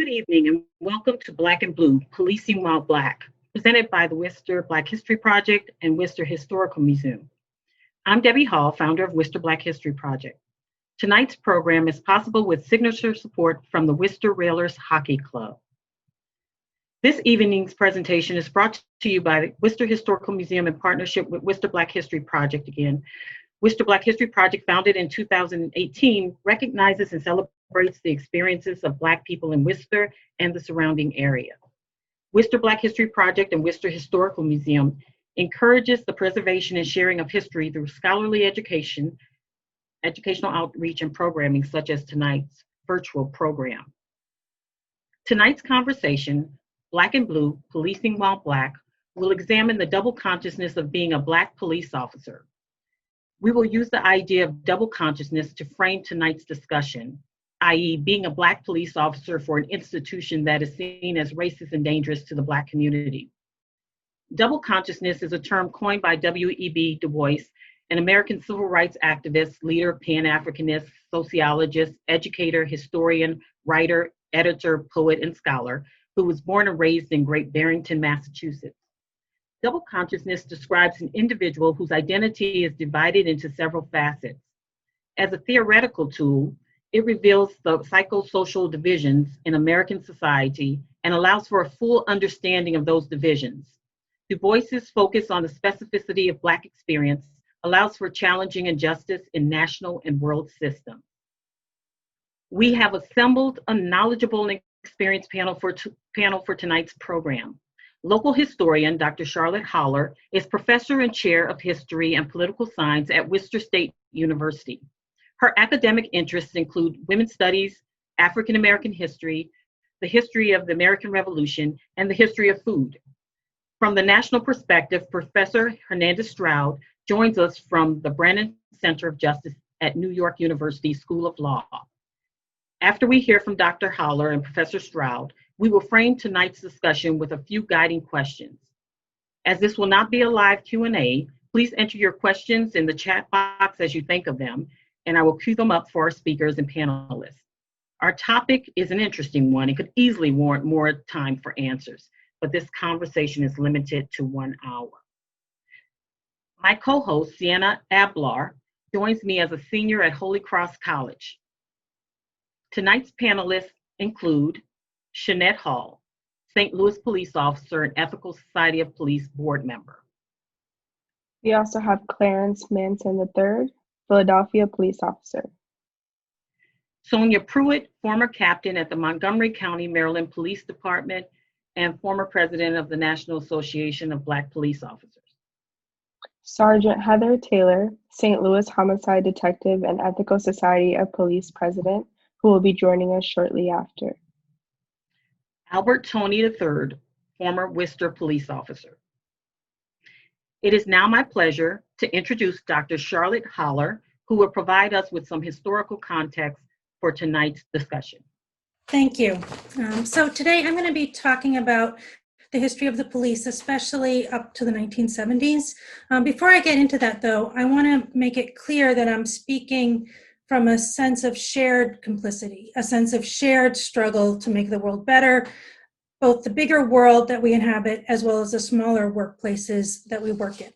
Good evening and welcome to Black and Blue, Policing While Black, presented by the Worcester Black History Project and Worcester Historical Museum. I'm Debbie Hall, founder of Worcester Black History Project. Tonight's program is possible with signature support from the Worcester Railers Hockey Club. This evening's presentation is brought to you by the Worcester Historical Museum in partnership with Worcester Black History Project again. Worcester Black History Project, founded in 2018, recognizes and celebrates the experiences of Black people in Worcester and the surrounding area. Worcester Black History Project and Worcester Historical Museum encourages the preservation and sharing of history through scholarly education, educational outreach, and programming such as tonight's virtual program. Tonight's conversation, Black and Blue, Policing While Black, will examine the double consciousness of being a Black police officer. We will use the idea of double consciousness to frame tonight's discussion, i.e. being a Black police officer for an institution that is seen as racist and dangerous to the Black community. Double consciousness is a term coined by W.E.B. Du Bois, an American civil rights activist, leader, Pan-Africanist, sociologist, educator, historian, writer, editor, poet, and scholar, who was born and raised in Great Barrington, Massachusetts. Double consciousness describes an individual whose identity is divided into several facets. As a theoretical tool, it reveals the psychosocial divisions in American society and allows for a full understanding of those divisions. Du Bois's focus on the specificity of Black experience allows for challenging injustice in national and world systems. We have assembled a knowledgeable and experienced panel for tonight's program. Local historian Dr. Charlotte Holler is professor and chair of history and political science at Worcester State University. Her academic interests include women's studies, African American history, the history of the American Revolution, and the history of food. From the national perspective, Professor Hernandez Stroud joins us from the Brennan Center of Justice at New York University School of Law. After we hear from Dr. Holler and Professor Stroud, we will frame tonight's discussion with a few guiding questions. As this will not be a live Q&A, please enter your questions in the chat box as you think of them, and I will queue them up for our speakers and panelists. Our topic is an interesting one. It could easily warrant more time for answers, but this conversation is limited to 1 hour. My co-host, Sienna Ablar, joins me as a senior at Holy Cross College. Tonight's panelists include Shanette Hall, St. Louis police officer and Ethical Society of Police board member. We also have Clarence Manson III, Philadelphia police officer. Sonia Pruitt, former captain at the Montgomery County, Maryland Police Department and former president of the National Association of Black Police Officers. Sergeant Heather Taylor, St. Louis homicide detective and Ethical Society of Police president, who will be joining us shortly after. Albert Toney III, former Worcester police officer. It is now my pleasure to introduce Dr. Charlotte Holler, who will provide us with some historical context for tonight's discussion. Thank you. So today I'm going to be talking about the history of the police, especially up to the 1970s. Before I get into that, though, I want to make it clear that I'm speaking from a sense of shared complicity, a sense of shared struggle to make the world better, both the bigger world that we inhabit as well as the smaller workplaces that we work in.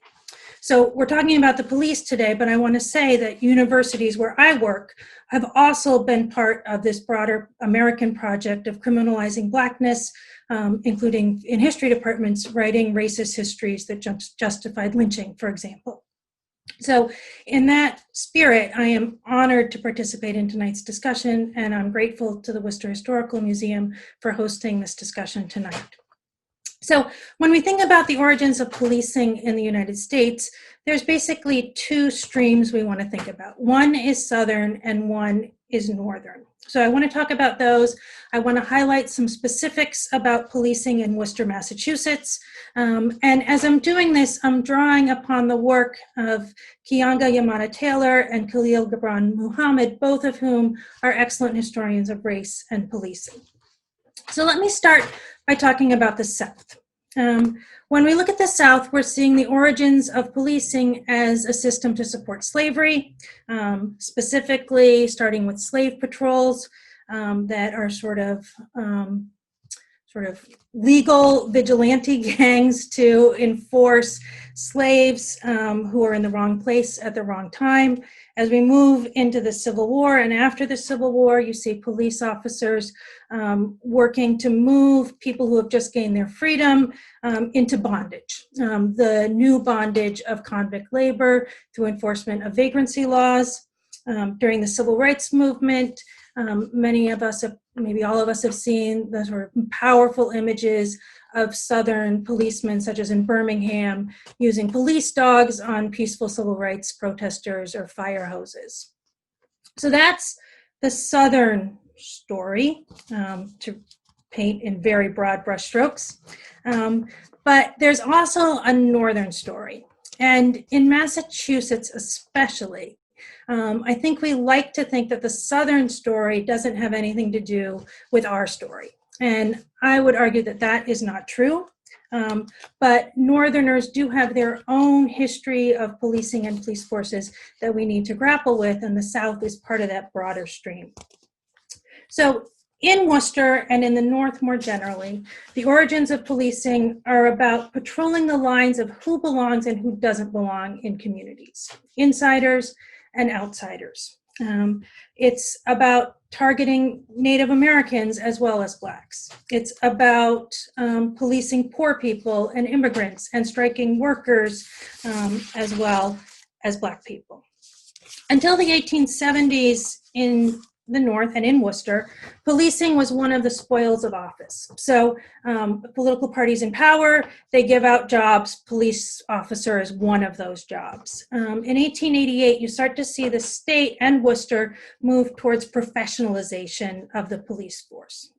So we're talking about the police today, but I want to say that universities where I work have also been part of this broader American project of criminalizing Blackness, including in history departments writing racist histories that justified lynching, for example. So in that spirit, I am honored to participate in tonight's discussion, and I'm grateful to the Worcester Historical Museum for hosting this discussion tonight. So when we think about the origins of policing in the United States, there's basically two streams we want to think about. One is Southern and one is Northern. So I want to talk about those. I want to highlight some specifics about policing in Worcester, Massachusetts. And as I'm doing this, I'm drawing upon the work of Keeanga-Yamahtta Taylor and Khalil Gibran Muhammad, both of whom are excellent historians of race and policing. So let me start by talking about the South. When we look at the South, we're seeing the origins of policing as a system to support slavery, specifically starting with slave patrols, that are sort of legal vigilante gangs to enforce slaves who are in the wrong place at the wrong time. As we move into the Civil War and after the Civil War, you see police officers working to move people who have just gained their freedom into bondage. The new bondage of convict labor through enforcement of vagrancy laws. During the Civil Rights Movement, many of us, maybe all of us, have seen the sort of powerful images of Southern policemen, such as in Birmingham, using police dogs on peaceful civil rights protesters or fire hoses. So that's the Southern story, to paint in very broad brushstrokes. But there's also a Northern story. And in Massachusetts especially, I think we like to think that the Southern story doesn't have anything to do with our story. And I would argue that that is not true. But Northerners do have their own history of policing and police forces that we need to grapple with, and the South is part of that broader stream. So in Worcester and in the North more generally, the origins of policing are about patrolling the lines of who belongs and who doesn't belong in communities, insiders and outsiders. It's about targeting Native Americans as well as Blacks. It's about policing poor people and immigrants and striking workers as well as Black people. Until the 1870s in the North and in Worcester, policing was one of the spoils of office. So political parties in power, they give out jobs. Police officer is one of those jobs. In 1888, you start to see the state and Worcester move towards professionalization of the police force.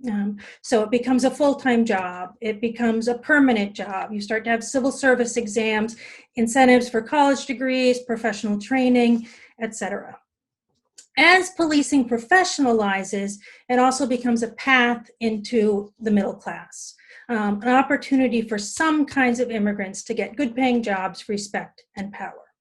So it becomes a full-time job. It becomes a permanent job. You start to have civil service exams, incentives for college degrees, professional training, etc. As policing professionalizes, it also becomes a path into the middle class, an opportunity for some kinds of immigrants to get good paying jobs, respect, and power.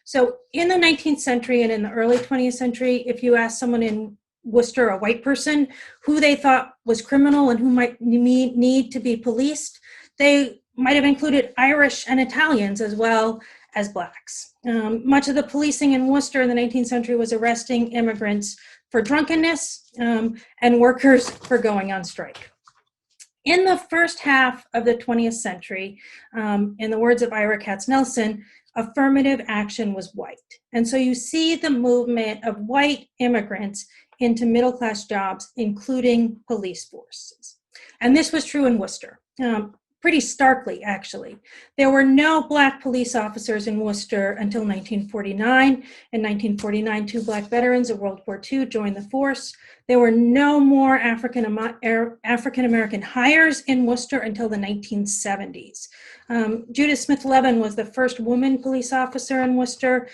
So in the 19th century and in the early 20th century, if you ask someone in Worcester, a white person, who they thought was criminal and who might need to be policed, they might have included Irish and Italians as well as Blacks. Much of the policing in Worcester in the 19th century was arresting immigrants for drunkenness and workers for going on strike. In the first half of the 20th century, in the words of Ira Katz-Nelson, affirmative action was white. And so you see the movement of white immigrants into middle-class jobs, including police forces. And this was true in Worcester. Pretty starkly, actually. There were no Black police officers in Worcester until 1949. In 1949, 2 Black veterans of World War II joined the force. There were no more African-American hires in Worcester until the 1970s. Judith Smith Levin was the first woman police officer in Worcester.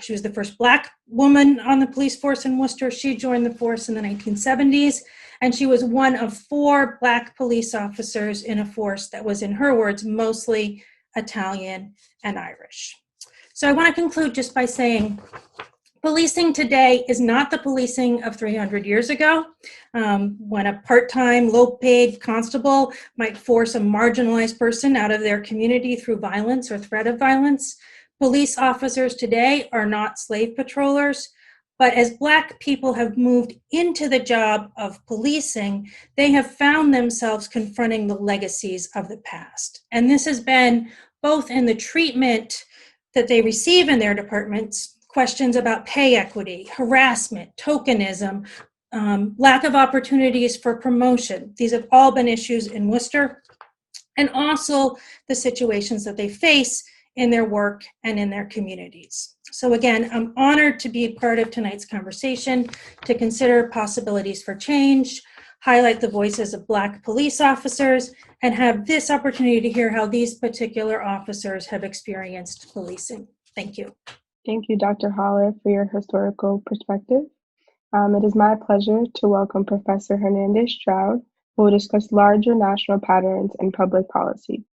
She was the first Black woman on the police force in Worcester. She joined the force in the 1970s. And she was one of 4 Black police officers in a force that was, in her words, mostly Italian and Irish. So I want to conclude just by saying policing today is not the policing of 300 years ago, when a part-time, low-paid constable might force a marginalized person out of their community through violence or threat of violence. Police officers today are not slave patrollers. But as Black people have moved into the job of policing, they have found themselves confronting the legacies of the past. And this has been both in the treatment that they receive in their departments, questions about pay equity, harassment, tokenism, lack of opportunities for promotion. These have all been issues in Worcester, and also the situations that they face in their work and in their communities. So again, I'm honored to be a part of tonight's conversation, to consider possibilities for change, highlight the voices of Black police officers, and have this opportunity to hear how these particular officers have experienced policing. Thank you. Thank you, Dr. Haller, for your historical perspective. It is my pleasure to welcome Professor Hernandez Stroud, who will discuss larger national patterns in public policy.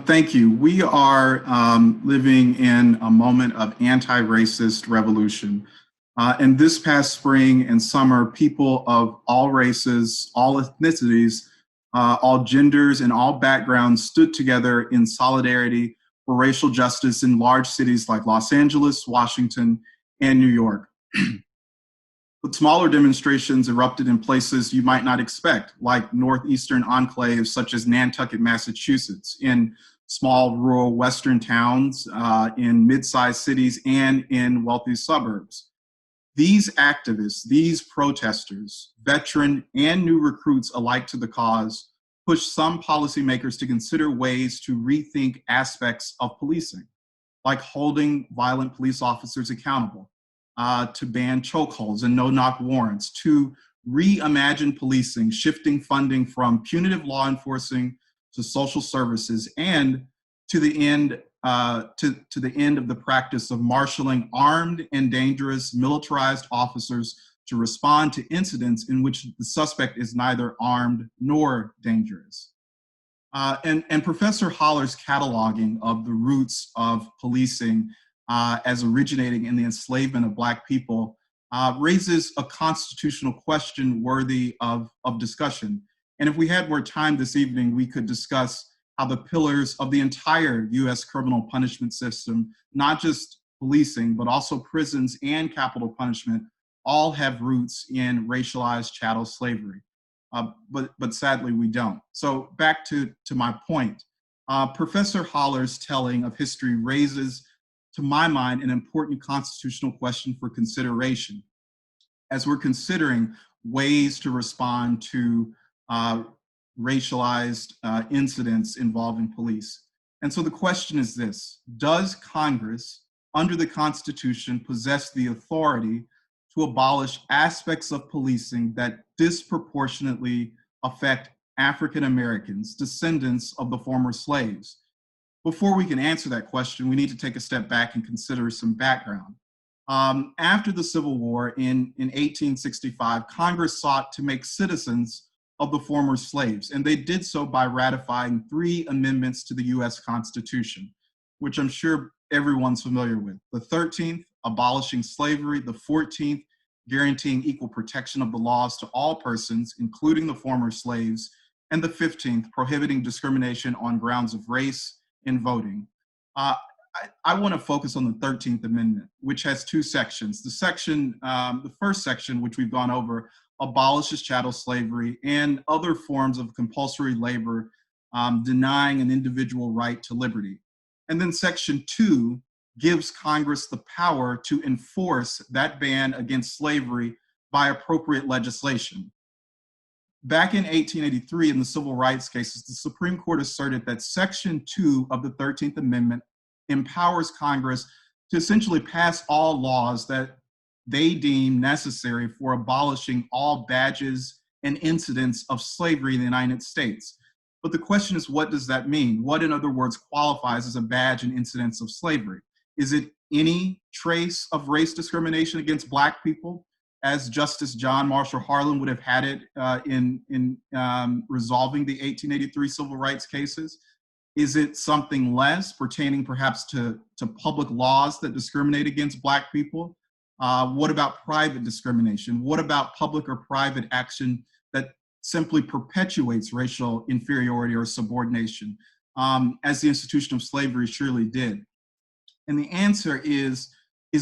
Thank you. We are living in a moment of anti-racist revolution. And this past spring and summer, people of all races, all ethnicities, all genders, and all backgrounds stood together in solidarity for racial justice in large cities like Los Angeles, Washington, and New York. But smaller demonstrations erupted in places you might not expect, like northeastern enclaves such as Nantucket, Massachusetts, in small rural western towns, in mid-sized cities, and in wealthy suburbs. These activists, these protesters, veteran and new recruits alike to the cause, pushed some policymakers to consider ways to rethink aspects of policing, like holding violent police officers accountable, to ban chokeholds and no-knock warrants, to reimagine policing, shifting funding from punitive law enforcing to social services, and to the end to the end of the practice of marshaling armed and dangerous militarized officers to respond to incidents in which the suspect is neither armed nor dangerous. And Professor Holler's cataloging of the roots of policing as originating in the enslavement of Black people raises a constitutional question worthy of discussion. And if we had more time this evening, we could discuss how the pillars of the entire US criminal punishment system, not just policing, but also prisons and capital punishment, all have roots in racialized chattel slavery. But sadly, we don't. So back to my point, Professor Holler's telling of history raises, to my mind, an important constitutional question for consideration as we're considering ways to respond to racialized incidents involving police. And so the question is this: does Congress, under the Constitution, possess the authority to abolish aspects of policing that disproportionately affect African Americans, descendants of the former slaves? Before we can answer that question, we need to take a step back and consider some background. After the Civil War in 1865, Congress sought to make citizens of the former slaves, and they did so by ratifying 3 amendments to the US Constitution, which I'm sure everyone's familiar with. The 13th, abolishing slavery; the 14th, guaranteeing equal protection of the laws to all persons, including the former slaves; and the 15th, prohibiting discrimination on grounds of race in voting. I want to focus on the 13th Amendment, which has 2 sections. The first section, which we've gone over, abolishes chattel slavery and other forms of compulsory labor, denying an individual right to liberty. And then Section 2 gives Congress the power to enforce that ban against slavery by appropriate legislation. Back in 1883, in the civil rights cases, the Supreme Court asserted that Section 2 of the 13th Amendment empowers Congress to essentially pass all laws that they deem necessary for abolishing all badges and incidents of slavery in the United States. But the question is, what does that mean? What, in other words, qualifies as a badge and incidents of slavery? Is it any trace of race discrimination against Black people, as Justice John Marshall Harlan would have had it in resolving the 1883 civil rights cases? Is it something less, pertaining perhaps to public laws that discriminate against Black people? What about private discrimination? What about public or private action that simply perpetuates racial inferiority or subordination, as the institution of slavery surely did? And the answer is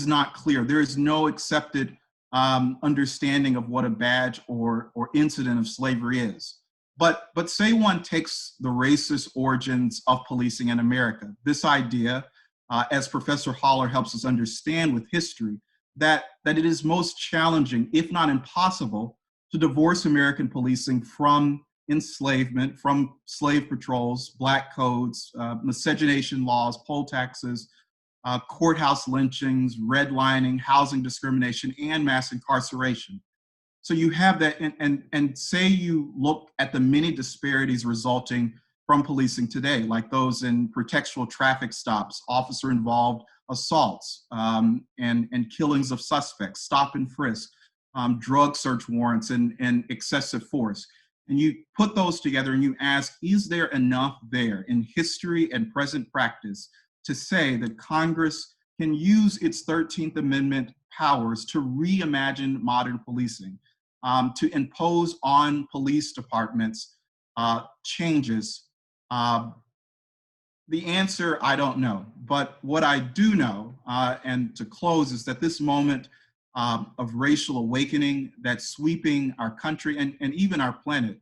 not clear. There is no accepted understanding of what a badge or incident of slavery is. But say one takes the racist origins of policing in America, this idea, as Professor Holler helps us understand with history, that it is most challenging, if not impossible, to divorce American policing from enslavement, from slave patrols, Black codes, miscegenation laws, poll taxes, courthouse lynchings, redlining, housing discrimination, and mass incarceration. So you have that, and say you look at the many disparities resulting from policing today, like those in pretextual traffic stops, officer-involved assaults, and killings of suspects, stop and frisk, drug search warrants, and excessive force. And you put those together and you ask, is there enough there in history and present practice to say that Congress can use its 13th Amendment powers to reimagine modern policing, to impose on police departments changes? The answer, I don't know. But what I do know, and to close, is that this moment of racial awakening that's sweeping our country and even our planet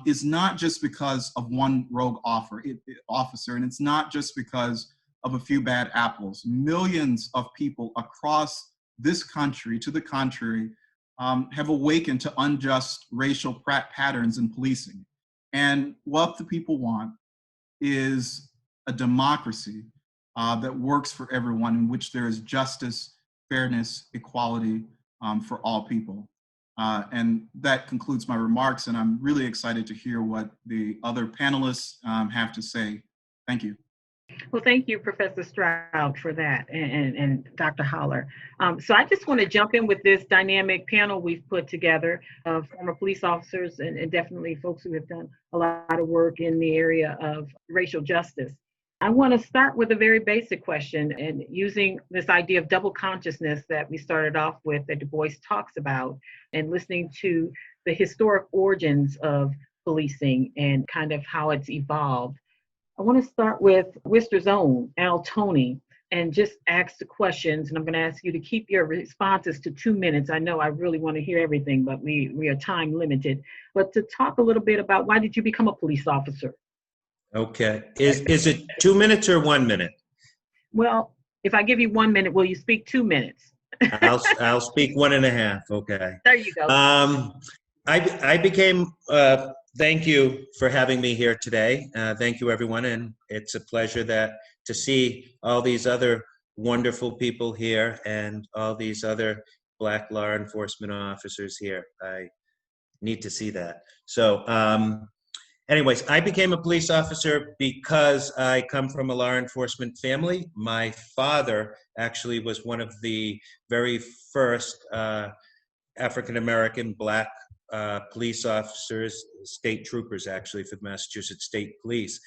is not just because of one rogue officer, and it's not just because of a few bad apples. Millions of people across this country, to the contrary, have awakened to unjust racial patterns in policing. And what the people want is a democracy that works for everyone, in which there is justice, fairness, equality for all people. And that concludes my remarks, and I'm really excited to hear what the other panelists have to say. Thank you. Well, thank you, Professor Stroud, for that, and Dr. Holler. So I just want to jump in with this dynamic panel we've put together of former police officers and definitely folks who have done a lot of work in the area of racial justice. I want to start with a very basic question, and using this idea of double consciousness that we started off with, that Du Bois talks about, and listening to the historic origins of policing and kind of how it's evolved. I want to start with Worcester's own Al Toney and just ask the questions, and I'm going to ask you to keep your responses to 2 minutes. I know I really want to hear everything, but we are time limited. But to talk a little bit about, why did you become a police officer? Okay. Is it 2 minutes or 1 minute? Well, if I give you 1 minute, will you speak 2 minutes? I'll speak 1.5. Okay. There you go. I became. Thank you for having me here today. Thank you, everyone, and it's a pleasure to see all these other wonderful people here and all these other Black law enforcement officers here. I need to see that. So. Anyways, I became a police officer because I come from a law enforcement family. My father actually was one of the very first African-American Black police officers, state troopers actually, for the Massachusetts State Police.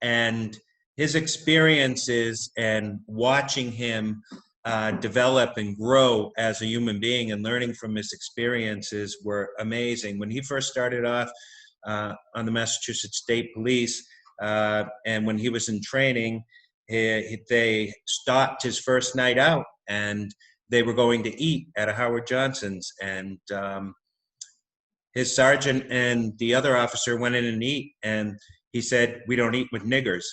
And his experiences and watching him develop and grow as a human being and learning from his experiences were amazing. When he first started off on the Massachusetts State Police, and when he was in training, they stopped his first night out and they were going to eat at a Howard Johnson's, and his sergeant and the other officer went in and eat, and he said, "We don't eat with niggers."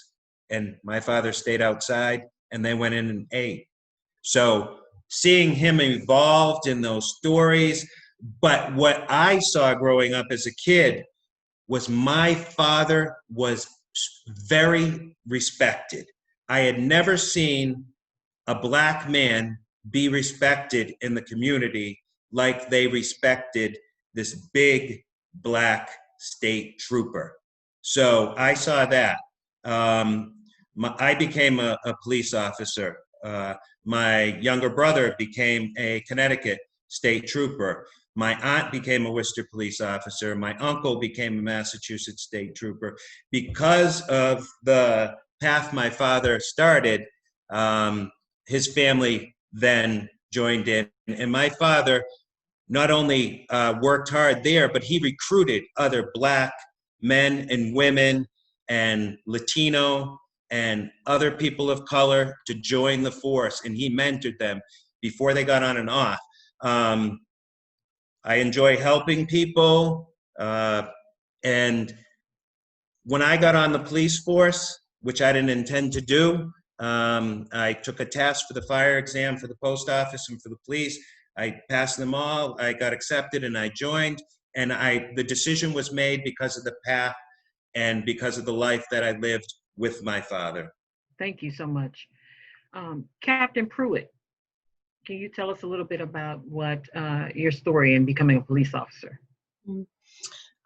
And my father stayed outside and they went in and ate. So seeing him evolved in those stories, but what I saw growing up as a kid was my father was very respected. I had never seen a Black man be respected in the community like they respected this big Black state trooper. So I saw that. I became a police officer. My younger brother became a Connecticut state trooper. My aunt became a Worcester police officer. My uncle became a Massachusetts state trooper. Because of the path my father started, his family then joined in. And my father not only worked hard there, but he recruited other Black men and women and Latino and other people of color to join the force. And he mentored them before they got on and off. I enjoy helping people, and when I got on the police force, which I didn't intend to do, I took a test for the fire exam for the post office and for the police. I passed them all, I got accepted, and I joined, and the decision was made because of the path and because of the life that I lived with my father. Thank you so much. Captain Pruitt, can you tell us a little bit about what your story in becoming a police officer?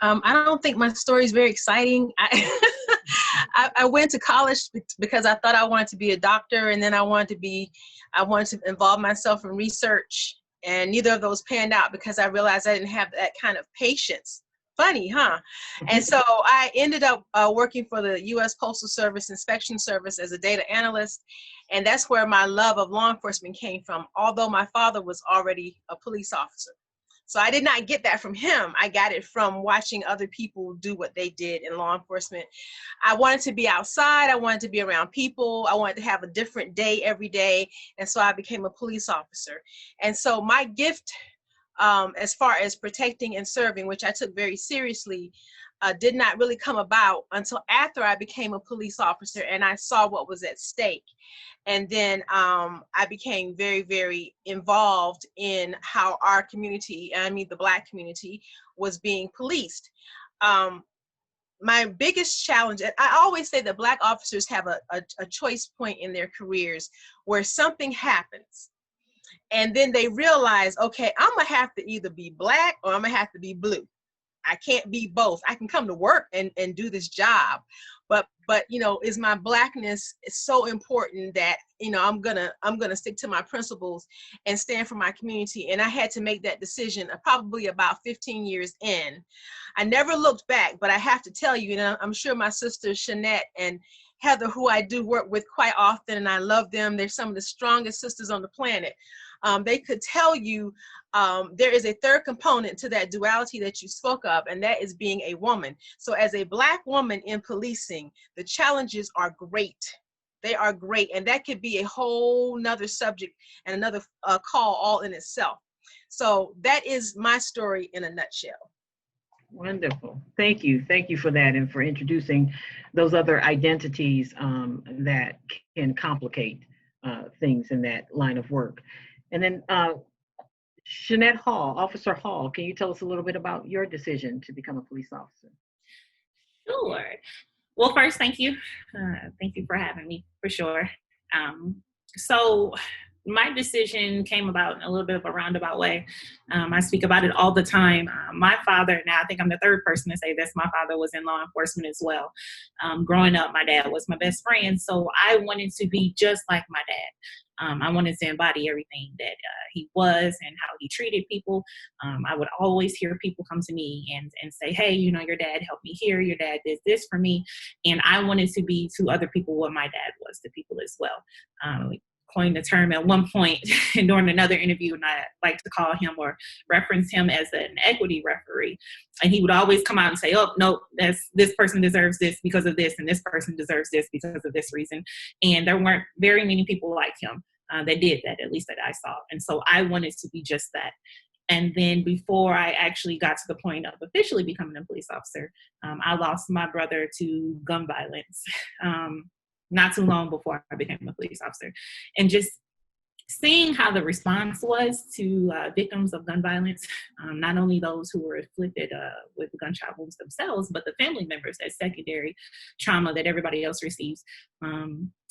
I don't think my story is very exciting. I went to college because I thought I wanted to be a doctor, and then I wanted to involve myself in research, and neither of those panned out because I realized I didn't have that kind of patience Funny, huh? And so I ended up working for the U.S. Postal Service Inspection Service as a data analyst. And that's where my love of law enforcement came from, although my father was already a police officer. So I did not get that from him. I got it from watching other people do what they did in law enforcement. I wanted to be outside. I wanted to be around people. I wanted to have a different day every day. And so I became a police officer. And so my gift, as far as protecting and serving, which I took very seriously, did not really come about until after I became a police officer and I saw what was at stake. And then I became very, very involved in how our community, I mean the Black community, was being policed. My biggest challenge, and I always say that Black officers have a choice point in their careers where something happens. And then they realize, okay, I'm gonna have to either be Black or I'm gonna have to be blue. I can't be both. I can come to work and do this job, but you know, is my Blackness so important that, you know, I'm gonna stick to my principles and stand for my community. And I had to make that decision probably about 15 years in. I never looked back, but I have to tell you, and I'm sure my sisters Shanette and Heather, who I do work with quite often, and I love them. They're some of the strongest sisters on the planet. They could tell you there is a third component to that duality that you spoke of, and that is being a woman. So as a Black woman in policing, the challenges are great. They are great, and that could be a whole nother subject and another call all in itself. So that is my story in a nutshell. Wonderful. Thank you. Thank you for that and for introducing those other identities that can complicate things in that line of work. And then Shanette Hall, Officer Hall, can you tell us a little bit about your decision to become a police officer? Sure. Well, first, thank you. Thank you for having me, for sure. So my decision came about in a little bit of a roundabout way. I speak about it all the time. My father, now I think I'm the third person to say this, my father was in law enforcement as well. Growing up, my dad was my best friend, so I wanted to be just like my dad. I wanted to embody everything that he was and how he treated people. I would always hear people come to me and say, hey, you know, your dad helped me here, your dad did this for me. And I wanted to be to other people what my dad was to people as well. We coined the term at one point during another interview, and I like to call him or reference him as an equity referee. And he would always come out and say, oh, no, this person deserves this because of this, and this person deserves this because of this reason. And there weren't very many people like him that did that, at least that I saw. And so I wanted to be just that. And then before I actually got to the point of officially becoming a police officer, I lost my brother to gun violence not too long before I became a police officer. And just seeing how the response was to victims of gun violence, not only those who were afflicted with gunshot wounds themselves, but the family members, that secondary trauma that everybody else receives, I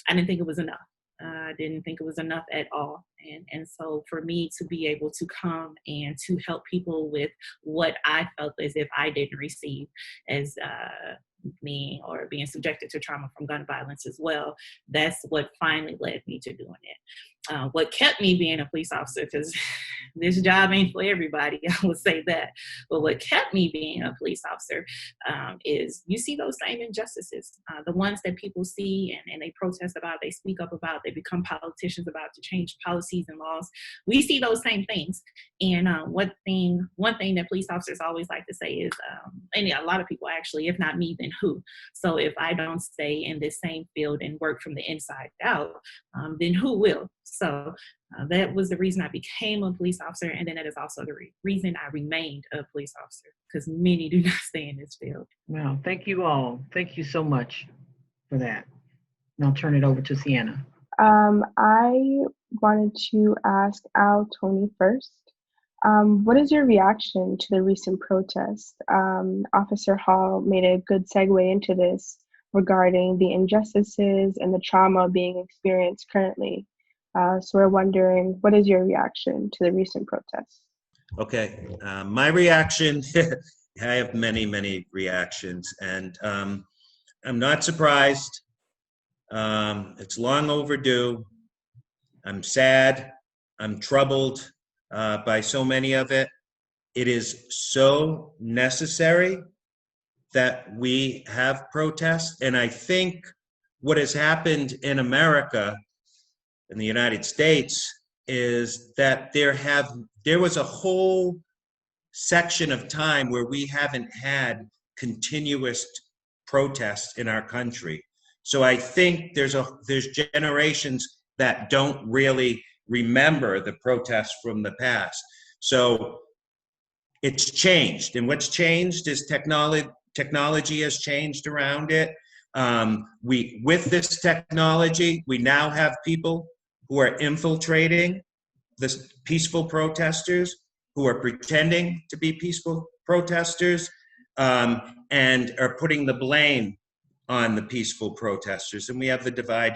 didn't think it was enough. I didn't think it was enough at all. And so for me to be able to come and to help people with what I felt as if I didn't receive as me or being subjected to trauma from gun violence as well, that's what finally led me to doing it. What kept me being a police officer, because this job ain't for everybody, I would say that, but what kept me being a police officer is you see those same injustices, the ones that people see and they protest about, they speak up about, they become politicians about to change policies and laws. We see those same things. And one thing that police officers always like to say is, and a lot of people actually, if not me, then who? So if I don't stay in this same field and work from the inside out, then who will? So that was the reason I became a police officer. And then that is also the reason I remained a police officer, because many do not stay in this field. Wow, thank you all. Thank you so much for that. And I'll turn it over to Sienna. I wanted to ask Al Tony first. What is your reaction to the recent protest? Officer Hall made a good segue into this regarding the injustices and the trauma being experienced currently. So we're wondering, what is your reaction to the recent protests? Okay, my reaction, I have many reactions, and I'm not surprised. It's long overdue. I'm sad. I'm troubled by so many of it. it is so necessary that we have protests. And I think what has happened in America, in the United States, is that there was a whole section of time where we haven't had continuous protests in our country. So I think there's generations that don't really remember the protests from the past. So it's changed, and what's changed is technology has changed around it. With this technology, we now have people who are infiltrating the peaceful protesters, who are pretending to be peaceful protesters, and are putting the blame on the peaceful protesters. And we have the divide,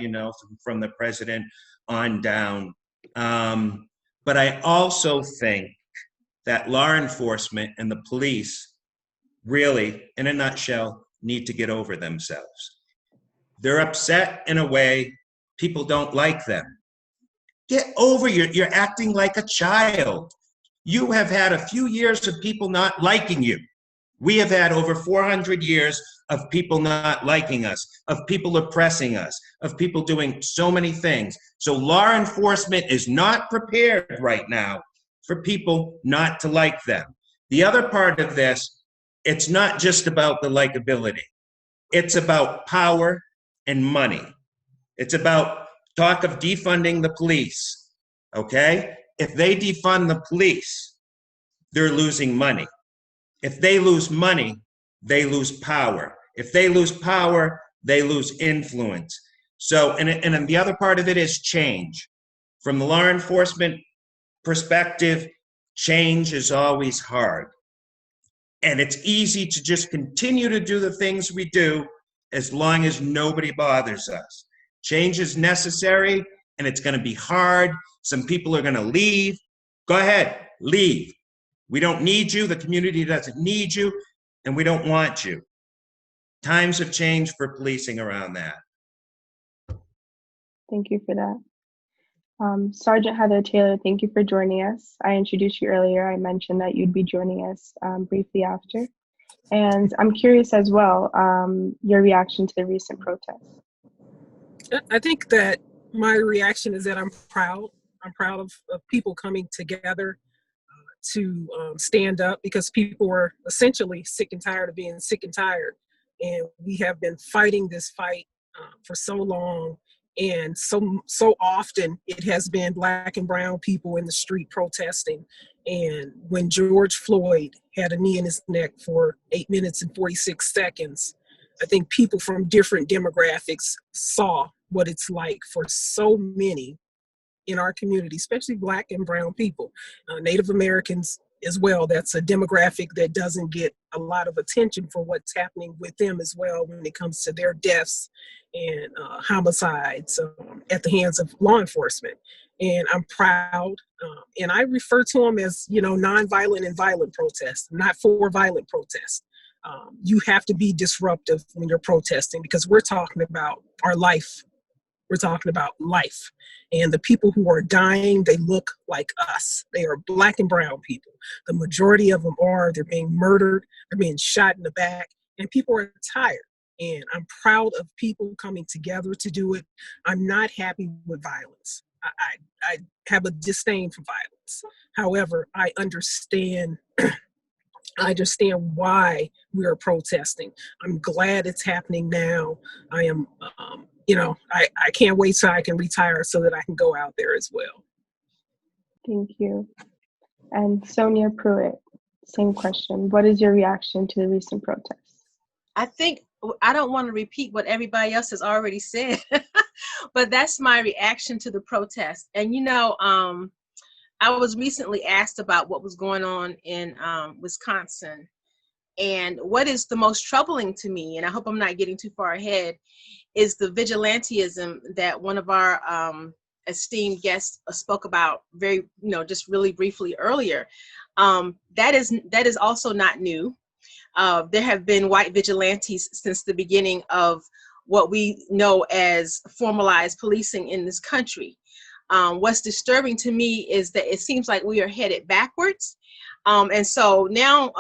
from the president on down. But I also think that law enforcement and the police really, in a nutshell, need to get over themselves. They're upset in a way, people don't like them. Get over you're acting like a child. You have had a few years of people not liking you. We have had over 400 years of people not liking us, of people oppressing us, of people doing so many things. So law enforcement is not prepared right now for people not to like them. The other part of this, it's not just about the likability. It's about power and money. It's about talk of defunding the police, okay? If they defund the police, they're losing money. If they lose money, they lose power. If they lose power, they lose influence. So, and the other part of it is change. From the law enforcement perspective, change is always hard. And it's easy to just continue to do the things we do as long as nobody bothers us. Change is necessary, and it's going to be hard. Some people are going to leave. Go ahead, leave. We don't need you. The community doesn't need you, and we don't want you. Times have changed for policing around that. Thank you for that. Sergeant Heather Taylor, thank you for joining us. I introduced you earlier. I mentioned that you'd be joining us briefly after. And I'm curious as well, your reaction to the recent protests. I think that my reaction is that I'm proud. I'm proud of people coming together to stand up, because people were essentially sick and tired of being sick and tired. And we have been fighting this fight for so long. And so often it has been Black and brown people in the street protesting. And when George Floyd had a knee in his neck for 8 minutes and 46 seconds, I think people from different demographics saw what it's like for so many in our community, especially Black and brown people, Native Americans as well. That's a demographic that doesn't get a lot of attention for what's happening with them as well when it comes to their deaths and homicides at the hands of law enforcement. And I'm proud, and I refer to them as, nonviolent and violent protests, not for violent protests. You have to be disruptive when you're protesting, because we're talking about our life. We're talking about life. And the people who are dying, they look like us. They are Black and brown people. The majority of them they're being murdered, they're being shot in the back, and people are tired. And I'm proud of people coming together to do it. I'm not happy with violence. I have a disdain for violence. However, I understand why we are protesting. I'm glad it's happening now. I am, I can't wait till I can retire so that I can go out there as well. Thank you. And Sonia Pruitt, same question. What is your reaction to the recent protests? I think I don't want to repeat what everybody else has already said, but that's my reaction to the protest. And, I was recently asked about what was going on in Wisconsin. And what is the most troubling to me, and I hope I'm not getting too far ahead, is the vigilantism that one of our esteemed guests spoke about very, just really briefly earlier. That is also not new. There have been white vigilantes since the beginning of what we know as formalized policing in this country. What's disturbing to me is that it seems like we are headed backwards. And so now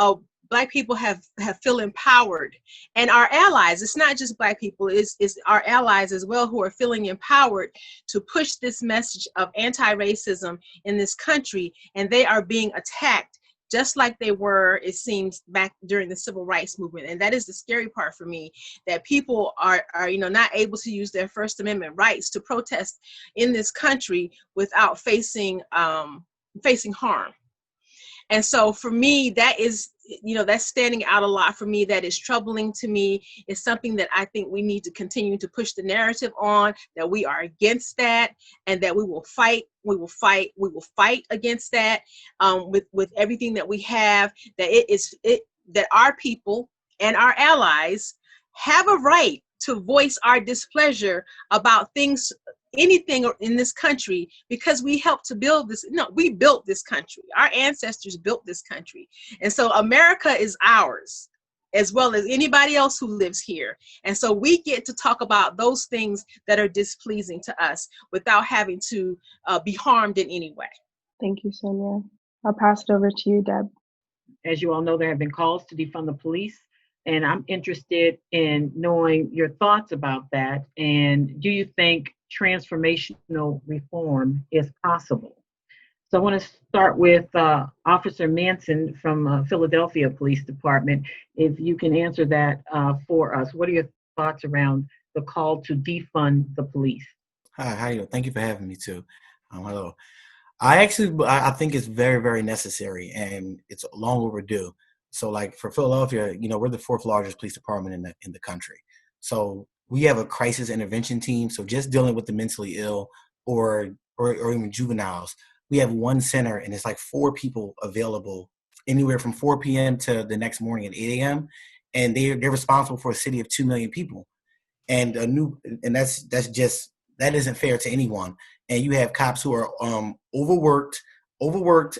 Black people have feel empowered, and our allies, it's not just Black people, it's our allies as well who are feeling empowered to push this message of anti-racism in this country, and they are being attacked just like they were, it seems, back during the civil rights movement. And that is the scary part for me, that people are not able to use their First Amendment rights to protest in this country without facing harm. And so for me, that is, that's standing out a lot for me. That is troubling to me. It's something that I think we need to continue to push the narrative on, that we are against that, and that we will fight. We will fight against that with everything that we have, that our people and our allies have a right to voice our displeasure about anything in this country, because we helped to build this. No, we built this country. Our ancestors built this country. And so America is ours, as well as anybody else who lives here. And so we get to talk about those things that are displeasing to us without having to be harmed in any way. Thank you, Sonia. I'll pass it over to you, Deb. As you all know, there have been calls to defund the police, and I'm interested in knowing your thoughts about that. And do you think transformational reform is possible? So I want to start with Officer Manson from Philadelphia Police Department. If you can answer that for us, what are your thoughts around the call to defund the police? Hi, how are you? Thank you for having me too. Hello. I think it's very, very necessary, and it's long overdue. So like for Philadelphia, we're the 4th largest police department in the country. So we have a crisis intervention team. So just dealing with the mentally ill or even juveniles, we have one center, and it's like 4 people available anywhere from 4 p.m. to the next morning at 8 a.m. And they're responsible for a city of 2 million people. And that isn't fair to anyone. And you have cops who are overworked,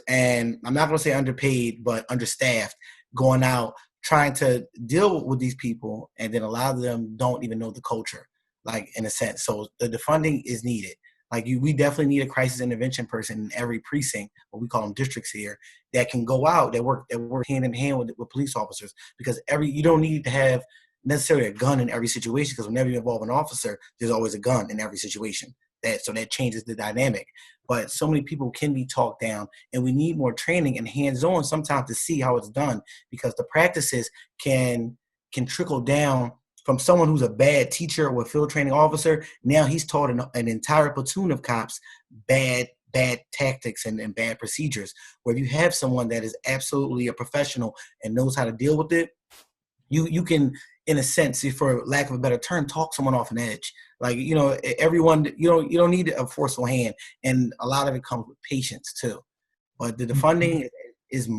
and I'm not going to say underpaid, but understaffed, going out trying to deal with these people, and then a lot of them don't even know the culture, like, in a sense. So the defunding is needed. Like, we definitely need a crisis intervention person in every precinct, what we call them districts here, that can go out, that work hand in hand with police officers, because you don't need to have necessarily a gun in every situation, because whenever you involve an officer, there's always a gun in every situation. So that changes the dynamic. But so many people can be talked down, and we need more training and hands-on sometimes to see how it's done, because the practices can trickle down from someone who's a bad teacher or a field training officer. Now he's taught an entire platoon of cops bad tactics and bad procedures. Where if you have someone that is absolutely a professional and knows how to deal with it, you can, in a sense, for lack of a better term, talk someone off an edge. Like, everyone, you don't need a forceful hand, and a lot of it comes with patience too. But the defunding is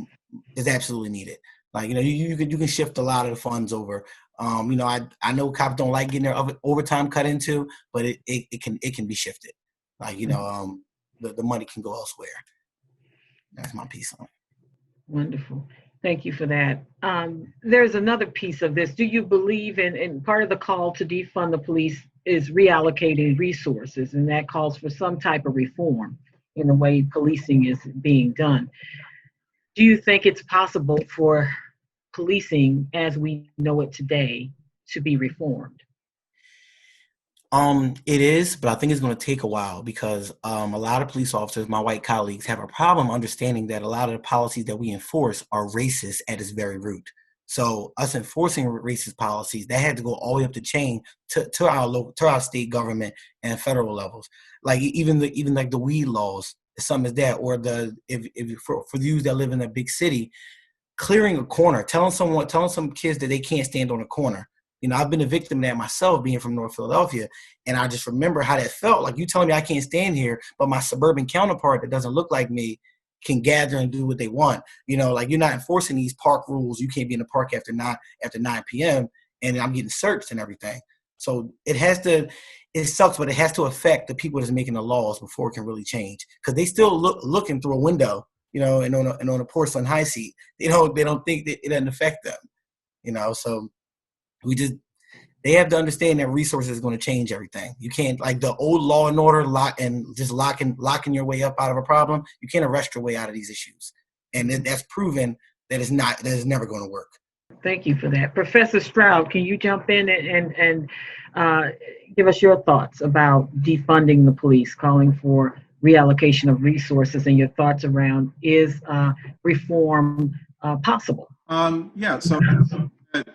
absolutely needed. Like, you can shift a lot of the funds over. I know cops don't like getting their overtime cut into, but it can be shifted. Like, the money can go elsewhere. That's my piece on it. Wonderful. Thank you for that. There's another piece of this. Do you believe in part of the call to defund the police is reallocating resources, and that calls for some type of reform in the way policing is being done? Do you think it's possible for policing as we know it today to be reformed? It is, but I think it's going to take a while, because a lot of police officers, my white colleagues, have a problem understanding that a lot of the policies that we enforce are racist at its very root. So us enforcing racist policies, that had to go all the way up the chain to our state government and federal levels. Like even like the weed laws, some is that, or for you that live in a big city, clearing a corner, telling some kids that they can't stand on a corner. I've been a victim of that myself, being from North Philadelphia, and I just remember how that felt. Like, you telling me I can't stand here, but my suburban counterpart that doesn't look like me can gather and do what they want. Like, you're not enforcing these park rules. You can't be in the park after 9 p.m. and I'm getting searched and everything. So it sucks, but it has to affect the people that's making the laws before it can really change, because they still looking through a window, and on a porcelain high seat. They don't think that it doesn't affect them. So they have to understand that resources is going to change everything. You can't, like the old law and order, locking your way up out of a problem. You can't arrest your way out of these issues. And that's proven that it's never going to work. Thank you for that. Professor Stroud, can you jump in and give us your thoughts about defunding the police, calling for reallocation of resources, and your thoughts around is reform possible? Yeah, so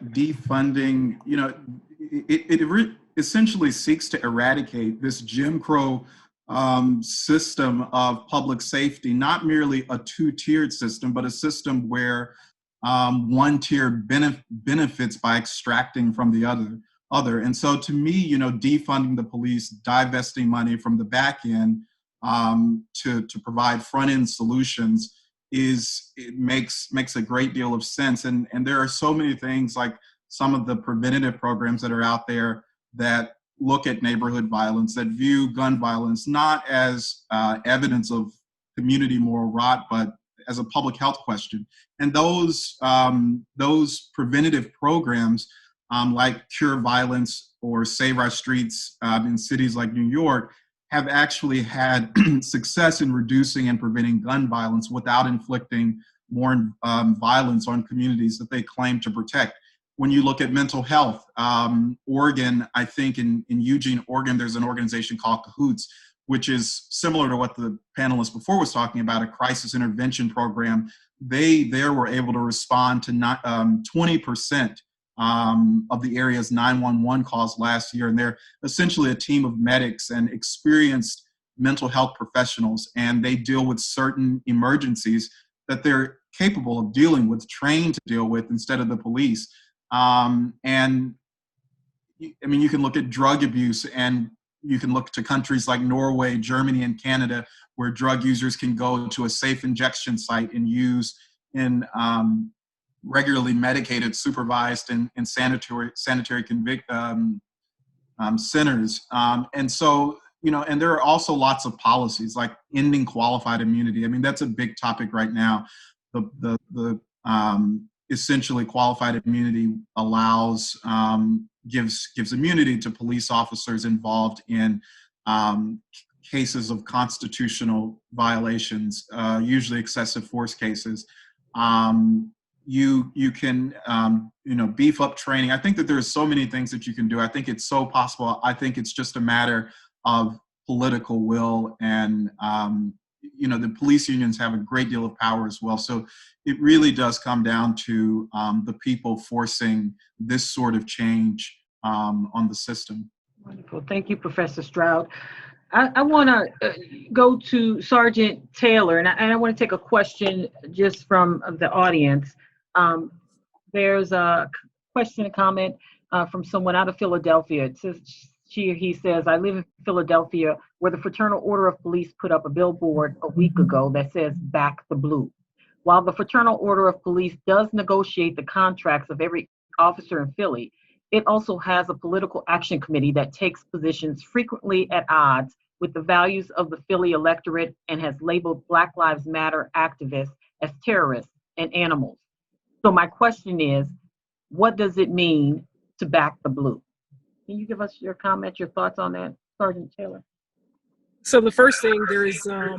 defunding, it essentially seeks to eradicate this Jim Crow system of public safety, not merely a two-tiered system, but a system where one tier benefits by extracting from the other. And so to me, defunding the police, divesting money from the back end to provide front end solutions makes a great deal of sense. And there are so many things, like some of the preventative programs that are out there that look at neighborhood violence, that view gun violence not as evidence of community moral rot, but as a public health question. And those preventative programs, like Cure Violence or Save Our Streets in cities like New York, have actually had success in reducing and preventing gun violence without inflicting more violence on communities that they claim to protect. When you look at mental health, Oregon, I think in Eugene, Oregon, there's an organization called Cahoots, which is similar to what the panelist before was talking about, a crisis intervention program. They were able to respond to 20% of the area's 911 calls last year. And they're essentially a team of medics and experienced mental health professionals. And they deal with certain emergencies that they're capable of dealing with, trained to deal with, instead of the police. And I mean, you can look at drug abuse, and you can look to countries like Norway, Germany, and Canada, where drug users can go to a safe injection site and use in regularly medicated, supervised, and sanitary centers. And so, and there are also lots of policies like ending qualified immunity. I mean, that's a big topic right now. The essentially qualified immunity allows, gives immunity to police officers involved in cases of constitutional violations, usually excessive force cases. You can, beef up training. I think that there's so many things that you can do. I think it's so possible. I think it's just a matter of political will, and, the police unions have a great deal of power as well. So it really does come down to the people forcing this sort of change on the system. Wonderful. Thank you, Professor Stroud. I want to go to Sergeant Taylor, and I want to take a question just from the audience. There's a question, a comment from someone out of Philadelphia. It says, he says, I live in Philadelphia, where the Fraternal Order of Police put up a billboard a week ago that says, "Back the Blue." While the Fraternal Order of Police does negotiate the contracts of every officer in Philly, it also has a political action committee that takes positions frequently at odds with the values of the Philly electorate and has labeled Black Lives Matter activists as terrorists and animals. So my question is, what does it mean to back the blue? Can you give us your comments, your thoughts on that, Sergeant Taylor? So the first thing, there's no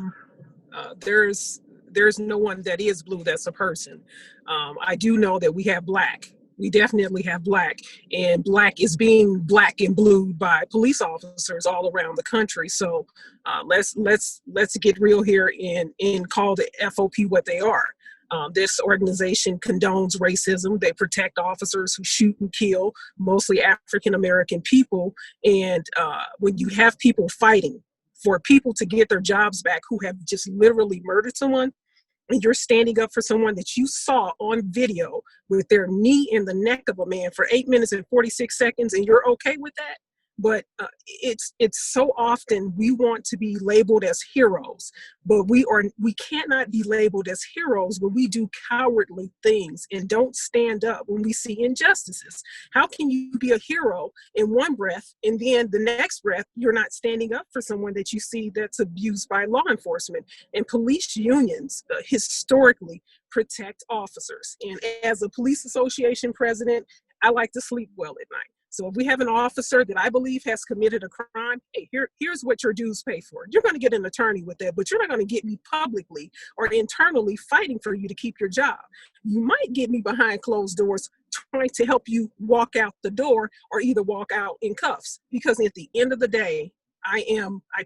one that is blue that's a person. I do know that we have Black. We definitely have Black, and Black is being black and blued by police officers all around the country. So let's get real here and call the FOP what they are. This organization condones racism. They protect officers who shoot and kill, mostly African-American people. And when you have people fighting for people to get their jobs back who have just literally murdered someone, and you're standing up for someone that you saw on video with their knee in the neck of a man for 8 minutes and 46 seconds, and you're okay with that? But it's so often we want to be labeled as heroes, but we cannot be labeled as heroes when we do cowardly things and don't stand up when we see injustices. How can you be a hero in one breath, and then the next breath you're not standing up for someone that you see that's abused by law enforcement? And police unions historically protect officers. And as a police association president, I like to sleep well at night. So if we have an officer that I believe has committed a crime, hey, here's what your dues pay for. You're going to get an attorney with that, but you're not going to get me publicly or internally fighting for you to keep your job. You might get me behind closed doors trying to help you walk out the door or either walk out in cuffs. Because at the end of the day, I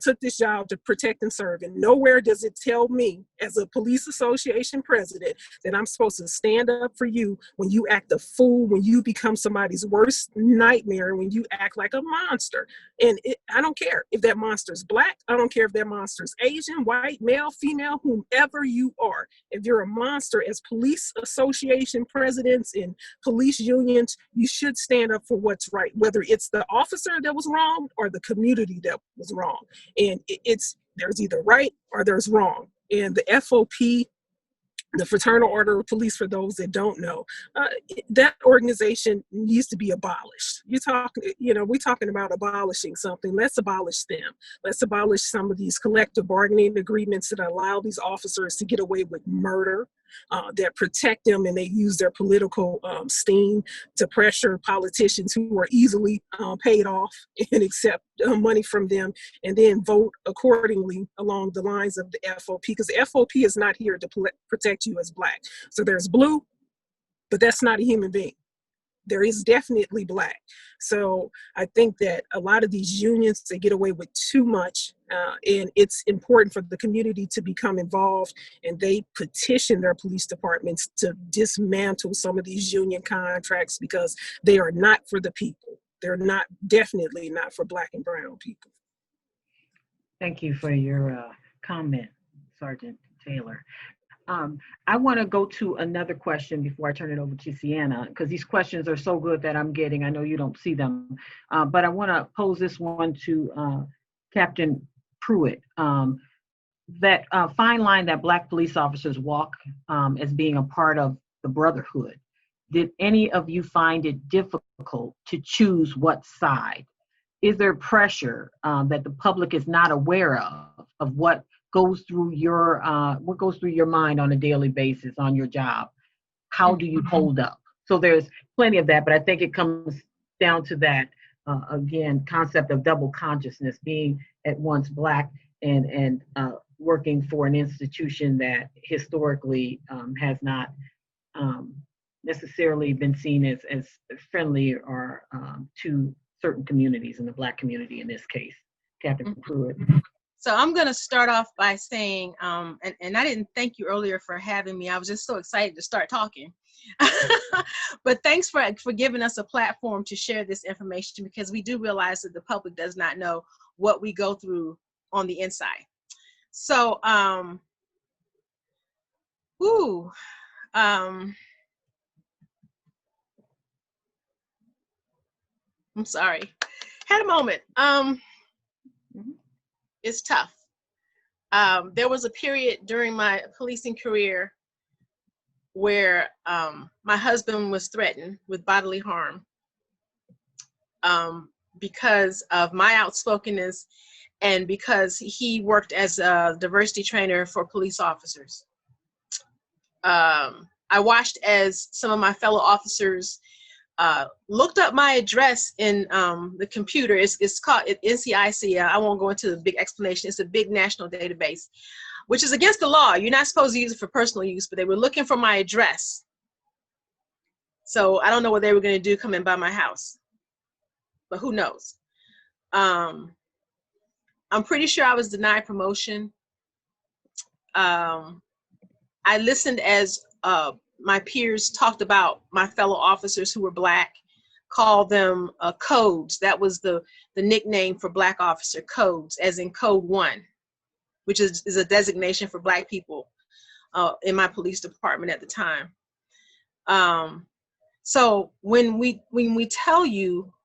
took this job to protect and serve, and nowhere does it tell me as a police association president that I'm supposed to stand up for you when you act a fool, when you become somebody's worst nightmare, when you act like a monster. And I don't care if that monster's black. I don't care if that monster's Asian, white, male, female, whomever you are. If you're a monster as police association presidents and police unions, you should stand up for what's right, whether it's the officer that was wrong or the community that was wrong. And there's either right or there's wrong. And the FOP, the Fraternal Order of Police, for those that don't know, that organization needs to be abolished. We're talking about abolishing something. Let's abolish them. Let's abolish some of these collective bargaining agreements that allow these officers to get away with murder, that protect them, and they use their political steam to pressure politicians who are easily paid off and accept money from them, and then vote accordingly along the lines of the FOP, because the FOP is not here to protect you as black. So there's blue, but that's not a human being. There is definitely black. So I think that a lot of these unions, they get away with too much, and it's important for the community to become involved, and they petition their police departments to dismantle some of these union contracts because they are not for the people. They're definitely not for black and brown people. Thank you for your comment, Sergeant Taylor. I want to go to another question before I turn it over to Sienna, because these questions are so good that I'm getting. I know you don't see them, but I want to pose this one to Captain Pruitt. That fine line that Black police officers walk as being a part of the brotherhood. Did any of you find it difficult to choose what side? Is there pressure that the public is not aware of what goes through your mind on a daily basis on your job? How do you hold up? So there's plenty of that, but I think it comes down to that again, concept of double consciousness, being at once Black and working for an institution that historically has not necessarily been seen as friendly or to certain communities, in the Black community in this case. Captain Pruitt. So I'm going to start off by saying, and I didn't thank you earlier for having me. I was just so excited to start talking. But thanks for giving us a platform to share this information, because we do realize that the public does not know what we go through on the inside. So, I'm sorry. Had a moment. It's tough. There was a period during my policing career where my husband was threatened with bodily harm because of my outspokenness and because he worked as a diversity trainer for police officers. I watched as some of my fellow officers looked up my address in the computer. It's called NCIC. I won't go into the big explanation. It's a big national database, which is against the law. You're not supposed to use it for personal use, but they were looking for my address. So I don't know what they were going to do coming by my house, but who knows? I'm pretty sure I was denied promotion. I listened as my peers talked about my fellow officers who were Black, called them codes. That was the nickname for Black officer, codes, as in Code 1, which is a designation for Black people in my police department at the time. So when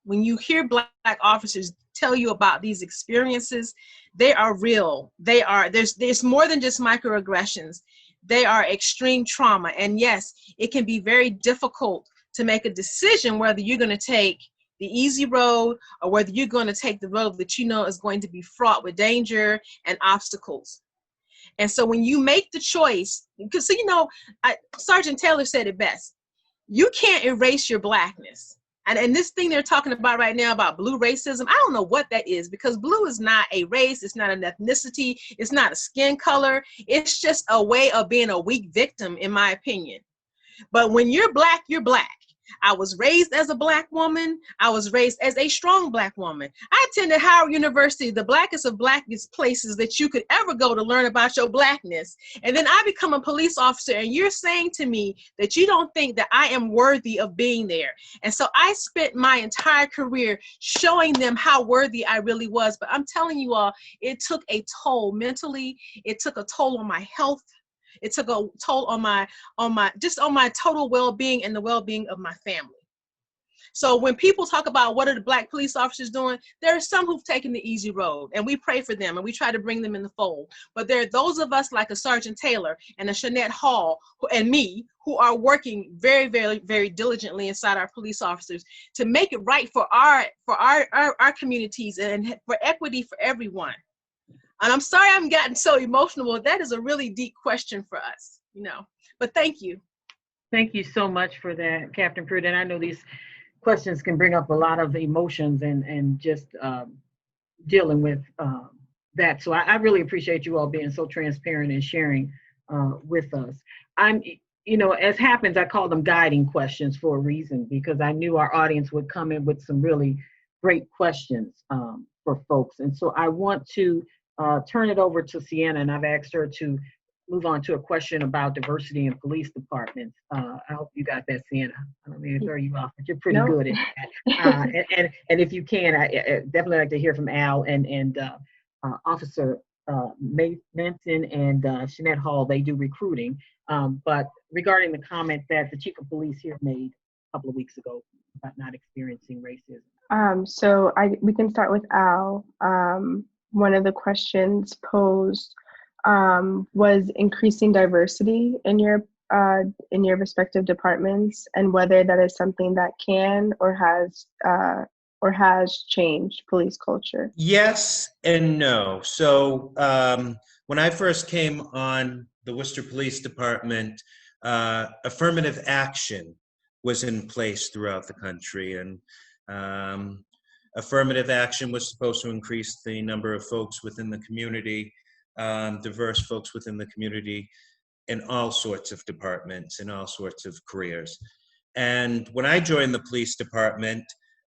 you hear Black officers tell you about these experiences, they are real. There's more than just microaggressions. They are extreme trauma. And yes, it can be very difficult to make a decision whether you're going to take the easy road or whether you're going to take the road that you know is going to be fraught with danger and obstacles. And so when you make the choice, because Sergeant Taylor said it best, you can't erase your Blackness. And this thing they're talking about right now about blue racism, I don't know what that is, because blue is not a race, it's not an ethnicity, it's not a skin color. It's just a way of being a weak victim, in my opinion. But when you're black, you're black. I was raised as a black woman. I was raised as a strong black woman. I attended Howard University, the blackest of blackest places that you could ever go to learn about your blackness. And then I become a police officer, and you're saying to me that you don't think that I am worthy of being there. And so I spent my entire career showing them how worthy I really was. But I'm telling you all, it took a toll mentally. It took a toll on my health. It took a toll on my total well-being and the well-being of my family. So when people talk about what are the black police officers doing, there are some who've taken the easy road, and we pray for them and we try to bring them in the fold. But there are those of us like a Sergeant Taylor and a Shanette Hall and me who are working very, very, very diligently inside our police officers to make it right for our communities and for equity for everyone. And I'm sorry I'm gotten so emotional, but that is a really deep question for us, but thank you. Thank you so much for that, Captain Pruitt. And I know these questions can bring up a lot of emotions and just dealing with that. So I really appreciate you all being so transparent and sharing with us. As happens, I call them guiding questions for a reason, because I knew our audience would come in with some really great questions for folks. And so I want to turn it over to Sienna, and I've asked her to move on to a question about diversity in police departments. I hope you got that, Sienna. I don't mean to throw you off, but you're pretty good at that. And if you can, I definitely like to hear from Al and Officer Menton and Shanette Hall. They do recruiting. But regarding the comment that the chief of police here made a couple of weeks ago about not experiencing racism. So we can start with Al. One of the questions posed was increasing diversity in your respective departments, and whether that is something that can or has changed police culture. Yes and no. So when I first came on the Worcester Police Department, affirmative action was in place throughout the country, and affirmative action was supposed to increase the number of folks within the community, diverse folks within the community in all sorts of departments, in all sorts of careers. And when I joined the police department,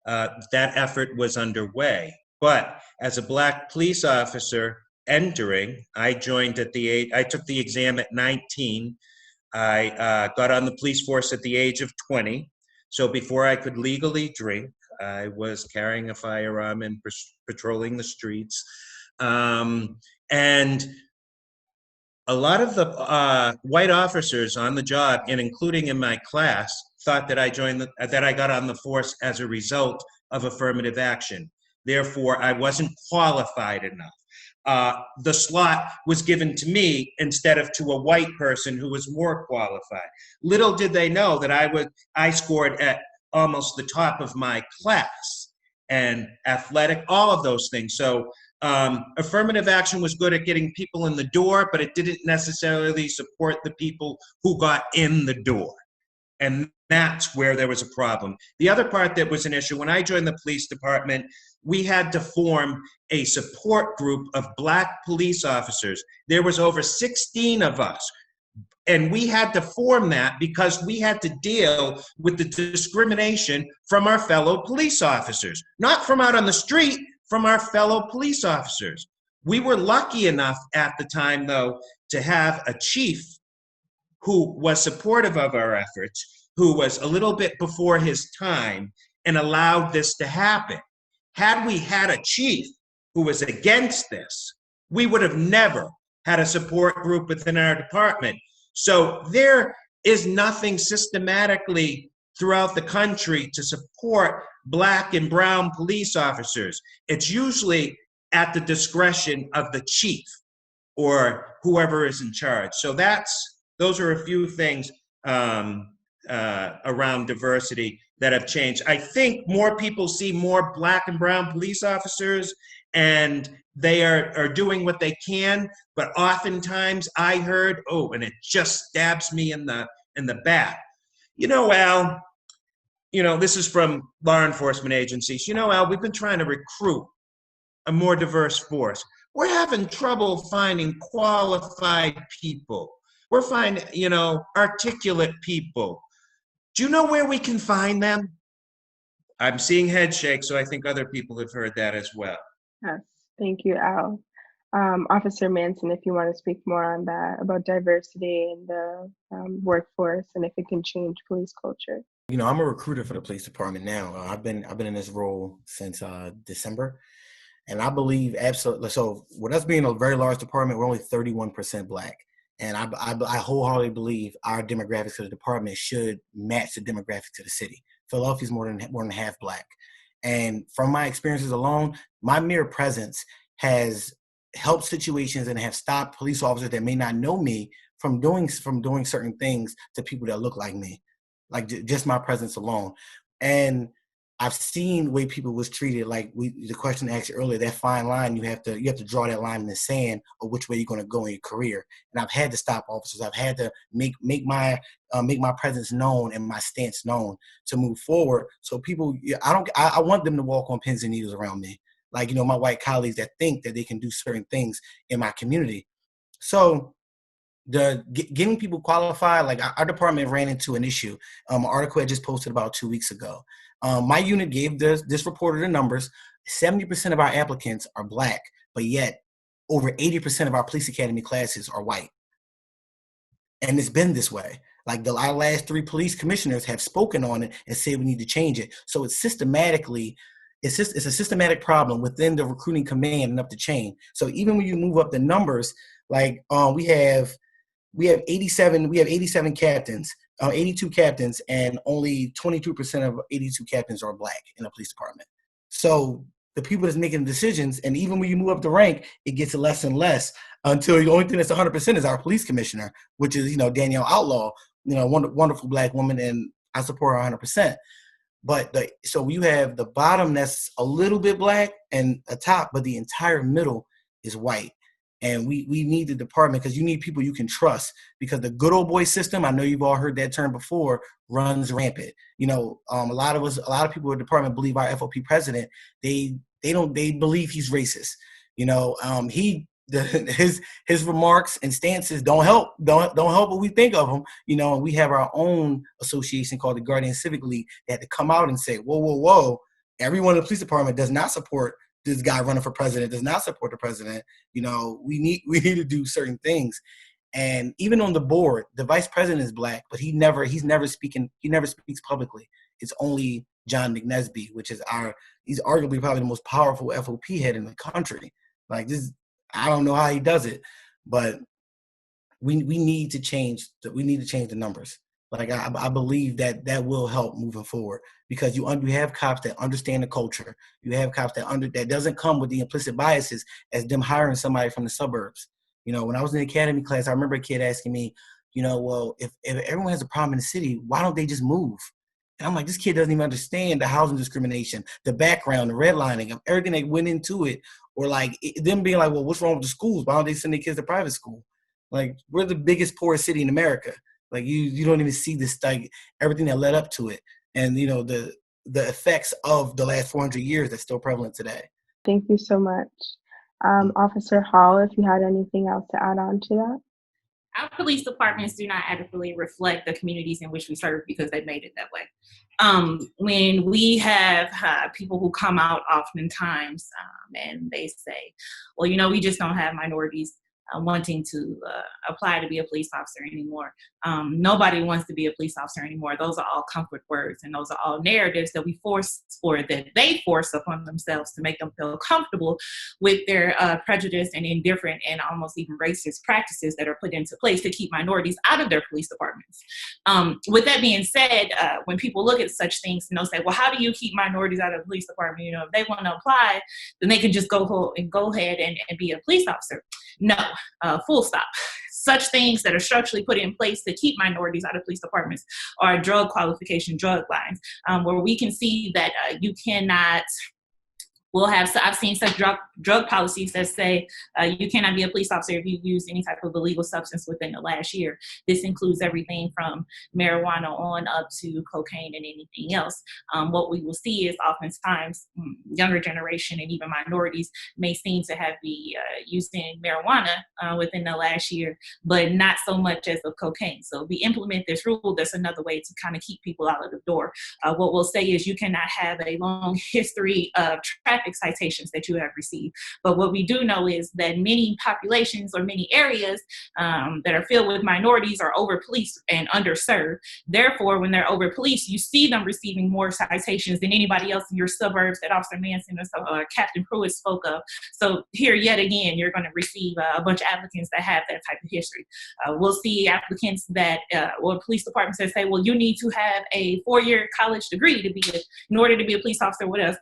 that effort was underway. But as a Black police officer entering, I joined at the age, I took the exam at 19. I got on the police force at the age of 20. So before I could legally drink, I was carrying a firearm and patrolling the streets. And a lot of the white officers on the job, and including in my class, thought that I got on the force as a result of affirmative action. Therefore, I wasn't qualified enough. The slot was given to me instead of to a white person who was more qualified. Little did they know that I scored at almost the top of my class, and athletic, all of those things. So affirmative action was good at getting people in the door, but it didn't necessarily support the people who got in the door. And that's where there was a problem. The other part that was an issue, when I joined the police department, we had to form a support group of Black police officers. There was over 16 of us. And we had to form that because we had to deal with the discrimination from our fellow police officers, not from out on the street, from our fellow police officers. We were lucky enough at the time, though, to have a chief who was supportive of our efforts, who was a little bit before his time and allowed this to happen. Had we had a chief who was against this, we would have never had a support group within our department. So there is nothing systematically throughout the country to support Black and brown police officers. It's usually at the discretion of the chief or whoever is in charge. So those are a few things around diversity that have changed. I think more people see more Black and brown police officers, and they are doing what they can, but oftentimes I heard, and it just stabs me in the back. You know, Al, this is from law enforcement agencies. Al, we've been trying to recruit a more diverse force. We're having trouble finding qualified people. We're finding, articulate people. Do you know where we can find them? I'm seeing head shake, so I think other people have heard that as well. Yes, thank you, Al. Officer Manson, if you want to speak more on that, about diversity in the workforce and if it can change police culture. I'm a recruiter for the police department now. I've been in this role since December, and I believe absolutely. So, with us being a very large department, we're only 31% Black, and I wholeheartedly believe our demographics of the department should match the demographics of the city. Philadelphia's more than half Black, and from my experiences alone, my mere presence has helped situations and have stopped police officers that may not know me from doing certain things to people that look like me. Like just my presence alone. And I've seen the way people was treated. Like the question asked earlier, that fine line, you have to draw that line in the sand of which way you're going to go in your career. And I've had to stop officers. I've had to make my presence known and my stance known to move forward. So people, I want them to walk on pins and needles around me. Like, my white colleagues that think that they can do certain things in my community. So getting people qualified, like our department ran into an issue. An article I just posted about 2 weeks ago. My unit gave this reporter the numbers. 70% of our applicants are Black, but yet over 80% of our police academy classes are white. And it's been this way. Like our last 3 police commissioners have spoken on it and said we need to change it. So it's a systematic problem within the recruiting command and up the chain. So even when you move up the numbers, like we have 87 captains, 82 captains, and only 22% of 82 captains are Black in the police department. So the people that's making decisions, and even when you move up the rank, it gets less and less until the only thing that's 100% is our police commissioner, which is, Danielle Outlaw, wonderful Black woman, and I support her 100%. But so you have the bottom that's a little bit Black and a top, but the entire middle is white. And we need the department because you need people you can trust, because the good old boy system, I know you've all heard that term before, runs rampant. A lot of people in the department believe our FOP president, they believe he's racist. His remarks and stances don't help what we think of him. And we have our own association called the Guardian Civic League that had to come out and say, whoa, everyone in the police department does not support this guy running for president, does not support the president. We need to do certain things. And even on the board, the vice president is Black, but he never speaks publicly. It's only John McNesby, which is he's arguably probably the most powerful FOP head in the country. Like this, I don't know how he does it, but we need to change the numbers. Like I believe that will help moving forward, because you have cops that understand the culture. You have cops that doesn't come with the implicit biases as them hiring somebody from the suburbs. When I was in the academy class, I remember a kid asking me, well, if everyone has a problem in the city, why don't they just move? And I'm like, this kid doesn't even understand the housing discrimination, the background, the redlining of everything that went into it, or like them being like, well, what's wrong with the schools? Why don't they send their kids to private school? Like, we're the biggest poorest city in America. Like you don't even see this, like everything that led up to it, and the effects of the last 400 years that's still prevalent today. Thank you so much, Officer Hall. If you had anything else to add on to that. Our police departments do not adequately reflect the communities in which we serve because they made it that way. When we have people who come out oftentimes and they say, well, we just don't have minorities wanting to apply to be a police officer anymore. Nobody wants to be a police officer anymore. Those are all comfort words, and those are all narratives that we force, or that they force upon themselves to make them feel comfortable with their prejudice and indifferent and almost even racist practices that are put into place to keep minorities out of their police departments. With that being said, when people look at such things and they'll say, well, how do you keep minorities out of the police department? If they want to apply, then they can just go ahead and be a police officer. No. Full stop. Such things that are structurally put in place to keep minorities out of police departments are drug qualification, drug lines, where we can see that you cannot We'll have, I've seen such drug policies that say you cannot be a police officer if you use any type of illegal substance within the last year. This includes everything from marijuana on up to cocaine and anything else. What we will see is oftentimes younger generation and even minorities may seem to have be using marijuana within the last year, but not so much as of cocaine. So if we implement this rule, that's another way to kind of keep people out of the door. What we'll say is you cannot have a long history of traffic citations that you have received. But what we do know is that many populations or many areas that are filled with minorities are over-policed and underserved. Therefore, when they're over-policed, you see them receiving more citations than anybody else in your suburbs that Officer Manson or Captain Pruitt spoke of. So here, yet again, you're going to receive a bunch of applicants that have that type of history. We'll see applicants that, or police departments that say, well, you need to have a 4-year college degree to be in order to be a police officer with us.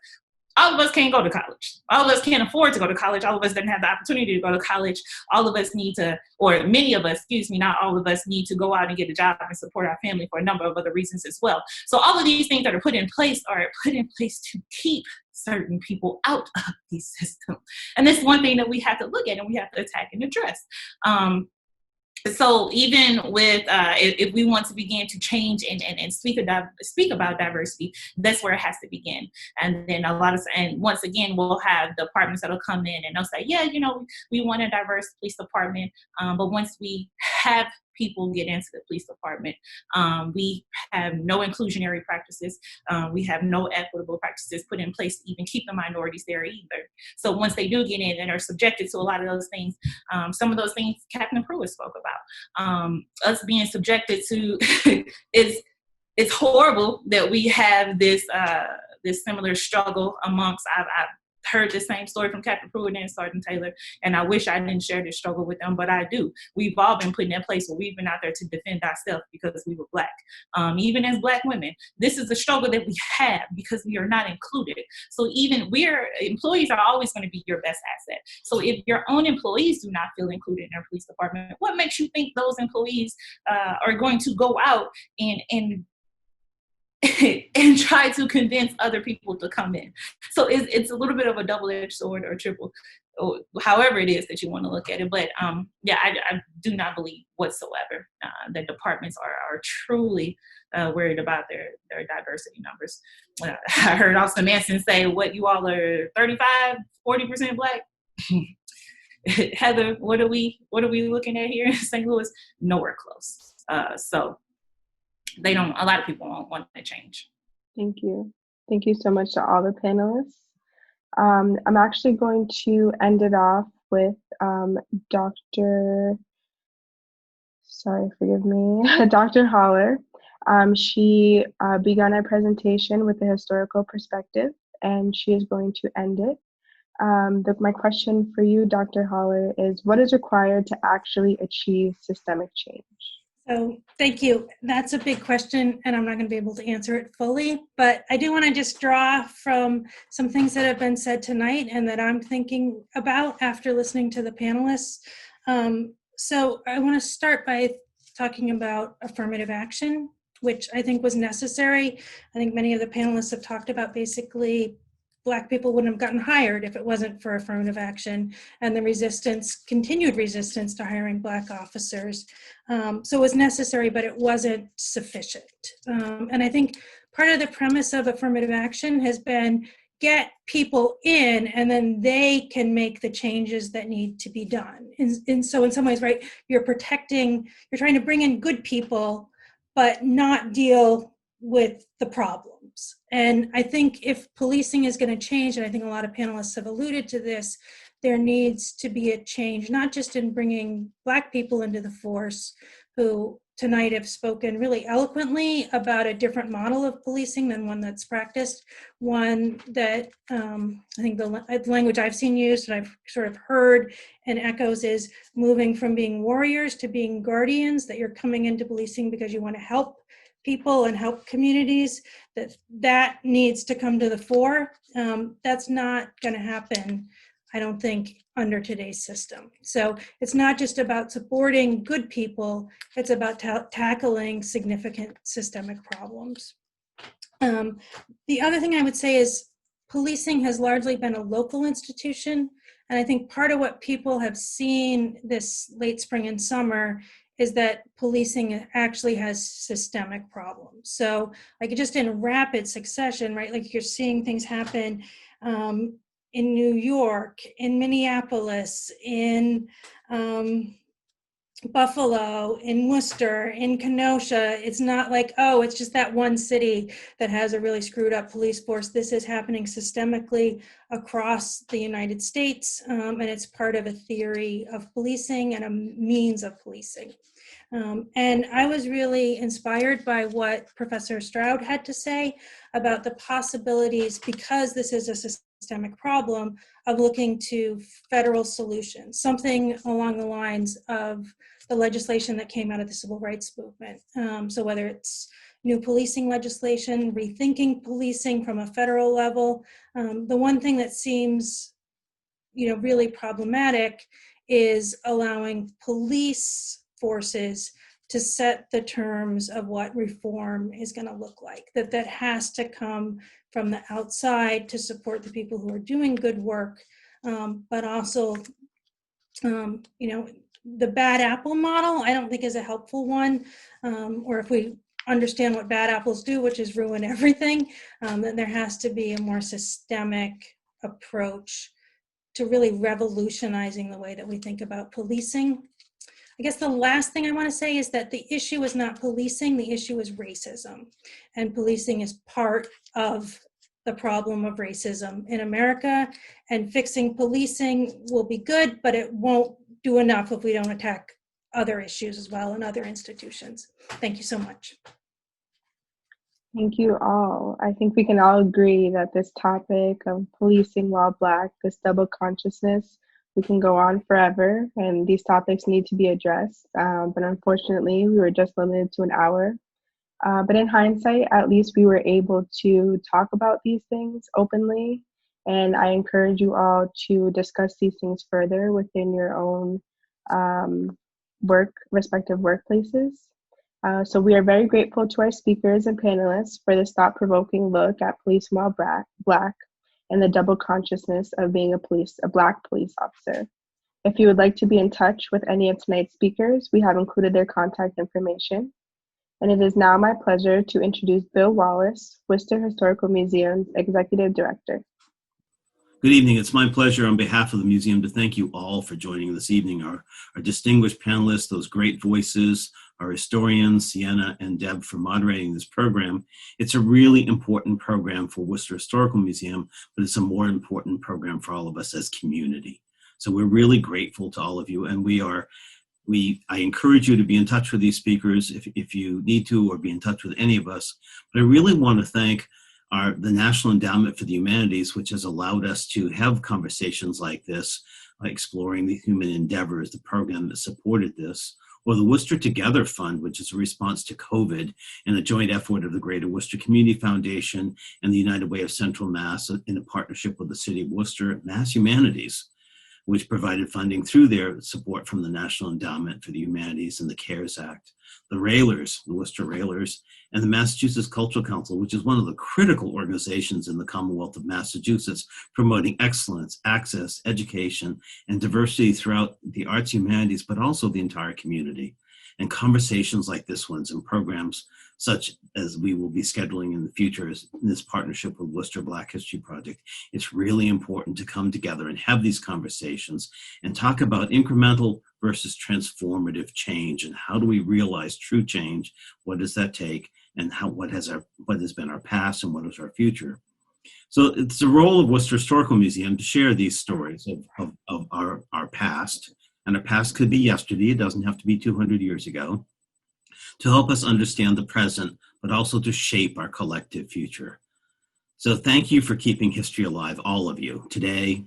All of us can't go to college. All of us can't afford to go to college. All of us didn't have the opportunity to go to college. All of us need to, or many of us, not all of us need to go out and get a job and support our family for a number of other reasons as well. So all of these things that are put in place are put in place to keep certain people out of the system. And this is one thing that we have to look at and we have to attack and address. So even with, if we want to begin to change and speak about diversity, that's where it has to begin. And then and once again, we'll have departments that'll come in and they'll say, yeah, we want a diverse police department. But once we have people get into the police department, we have no inclusionary practices. We have no equitable practices put in place to even keep the minorities there either. So once they do get in and are subjected to a lot of those things, some of those things Captain Pruitt spoke about, us being subjected to, it's horrible that we have this similar struggle amongst, I've heard the same story from Captain Pruitt and Sergeant Taylor, and I wish I didn't share this struggle with them, but I do. We've all been put in that place where we've been out there to defend ourselves because we were Black. Even as Black women, this is a struggle that we have because we are not included. So even employees are always going to be your best asset. So if your own employees do not feel included in their police department, what makes you think those employees are going to go out and try to convince other people to come in? So it's a little bit of a double-edged sword or triple, or however it is that you want to look at it. But I do not believe whatsoever that departments are truly worried about their diversity numbers. I heard Officer Manson say, what, you all are 35, 40% Black? Heather, what are we looking at here in St. Louis? Nowhere close. So a lot of people won't want to change. Thank you. Thank you so much to all the panelists. I'm actually going to end it off with Dr. Holler. She began our presentation with a historical perspective, and she is going to end it. My question for you, Dr. Holler, is what is required to actually achieve systemic change? So thank you. That's a big question, and I'm not going to be able to answer it fully, but I do want to just draw from some things that have been said tonight and that I'm thinking about after listening to the panelists. So I want to start by talking about affirmative action, which I think was necessary. I think many of the panelists have talked about basically Black people wouldn't have gotten hired if it wasn't for affirmative action and the continued resistance to hiring Black officers. So it was necessary, but it wasn't sufficient. And I think part of the premise of affirmative action has been get people in and then they can make the changes that need to be done. And so in some ways, right, you're trying to bring in good people, but not deal with the problems. And I think if policing is going to change, and I think a lot of panelists have alluded to this, there needs to be a change, not just in bringing Black people into the force, who tonight have spoken really eloquently about a different model of policing than one that's practiced, one that I think the language I've seen used and I've sort of heard and echoes is moving from being warriors to being guardians, that you're coming into policing because you want to help people and help communities, that needs to come to the fore. That's not going to happen, I don't think, under today's system. So it's not just about supporting good people, it's about tackling significant systemic problems. The other thing I would say is policing has largely been a local institution. And I think part of what people have seen this late spring and summer is that policing actually has systemic problems. So like just in rapid succession, right? Like you're seeing things happen in New York, in Minneapolis, in Buffalo, in Worcester, in Kenosha. It's not like, oh, it's just that one city that has a really screwed up police force. This is happening systemically across the United States, and it's part of a theory of policing and a means of policing. And I was really inspired by what Professor Stroud had to say about the possibilities, because this is a systemic problem, of looking to federal solutions, something along the lines of the legislation that came out of the civil rights movement. So whether it's new policing legislation, rethinking policing from a federal level, the one thing that seems, really problematic is allowing police forces to set the terms of what reform is going to look like. That has to come from the outside to support the people who are doing good work, but also, the bad apple model, I don't think is a helpful one. Or if we understand what bad apples do, which is ruin everything, then there has to be a more systemic approach to really revolutionizing the way that we think about policing. I guess the last thing I want to say is that the issue is not policing, the issue is racism. And policing is part of the problem of racism in America, and fixing policing will be good, but it won't do enough if we don't attack other issues as well in other institutions. Thank you so much. Thank you all. I think we can all agree that this topic of policing while Black, this double consciousness, we can go on forever, and these topics need to be addressed. But unfortunately, we were just limited to an hour. But in hindsight, at least we were able to talk about these things openly. And I encourage you all to discuss these things further within your own respective workplaces. So we are very grateful to our speakers and panelists for this thought-provoking look at policing while Black and the double consciousness of being a Black police officer. If you would like to be in touch with any of tonight's speakers, we have included their contact information. And it is now my pleasure to introduce Bill Wallace, Worcester Historical Museum's Executive Director. Good evening. It's my pleasure on behalf of the museum to thank you all for joining this evening. Our distinguished panelists, those great voices, our historians, Sienna and Deb, for moderating this program. It's a really important program for Worcester Historical Museum, but it's a more important program for all of us as community. So we're really grateful to all of you, and I encourage you to be in touch with these speakers if you need to, or be in touch with any of us. But I really want to thank the National Endowment for the Humanities, which has allowed us to have conversations like this, like Exploring the Human Endeavors, the program that supported this, or the Worcester Together Fund, which is a response to COVID and a joint effort of the Greater Worcester Community Foundation and the United Way of Central Mass in a partnership with the City of Worcester, Mass Humanities, which provided funding through their support from the National Endowment for the Humanities and the CARES Act. The Railers, the Worcester Railers, and the Massachusetts Cultural Council, which is one of the critical organizations in the Commonwealth of Massachusetts, promoting excellence, access, education, and diversity throughout the arts, humanities, but also the entire community. And conversations like this one's and programs such as we will be scheduling in the future in this partnership with Worcester Black History Project, it's really important to come together and have these conversations and talk about incremental versus transformative change, and how do we realize true change? What does that take? And what has been our past and what is our future? So it's the role of Worcester Historical Museum to share these stories of our past, and our past could be yesterday, it doesn't have to be 200 years ago, to help us understand the present, but also to shape our collective future. So thank you for keeping history alive, all of you, today,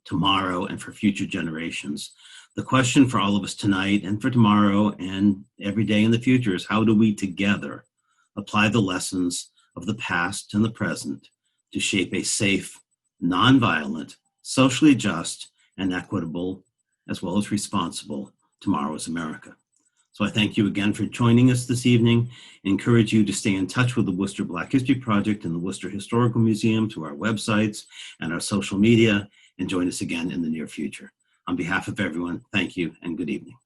tomorrow, and for future generations. The question for all of us tonight and for tomorrow and every day in the future is, how do we together apply the lessons of the past and the present to shape a safe, nonviolent, socially just, and equitable, as well as responsible, tomorrow's America? So I thank you again for joining us this evening. I encourage you to stay in touch with the Worcester Black History Project and the Worcester Historical Museum through our websites and our social media, and join us again in the near future. On behalf of everyone, thank you and good evening.